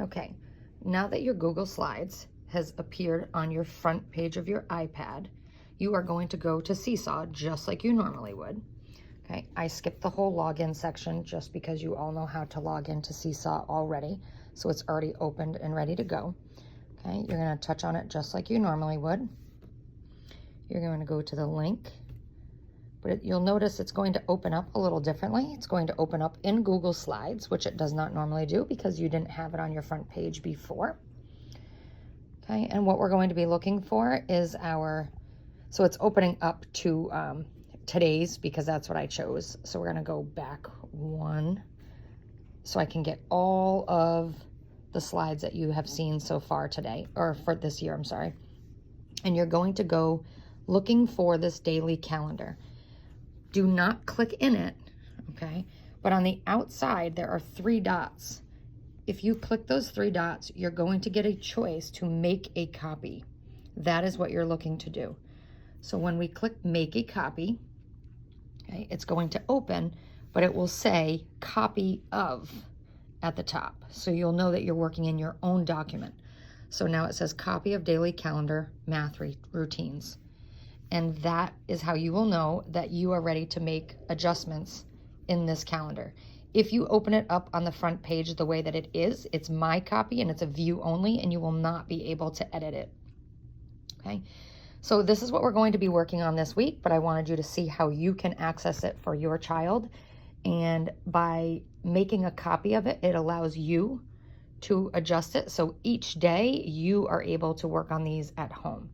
Okay, now that your Google Slides has appeared on your front page of your iPad, you are going to go to Seesaw just like you normally would. Okay, I skipped the whole login section just because you all know how to log into Seesaw already, so it's already opened and ready to go. Okay, you're going to touch on it just like you normally would. You're going to go to the link, but you'll notice it's going to open up a little differently. It's going to open up in Google Slides, which it does not normally do because you didn't have it on your front page before. Okay, and what we're going to be looking for is so it's opening up to today's because that's what I chose. So we're going to go back one so I can get all of the slides that you have seen so far today, or for this year, I'm sorry. And you're going to go looking for this daily calendar. Do not click in it, okay? But on the outside, there are 3 dots. If you click those 3 dots, you're going to get a choice to make a copy. That is what you're looking to do. So when we click make a copy, okay, it's going to open, but it will say copy of at the top. So you'll know that you're working in your own document. So now it says copy of daily calendar math routines. And that is how you will know that you are ready to make adjustments in this calendar. If you open it up on the front page the way that it is, it's my copy and it's a view only, and you will not be able to edit it. Okay, so this is what we're going to be working on this week, but I wanted you to see how you can access it for your child. And by making a copy of it, it allows you to adjust it. So each day you are able to work on these at home.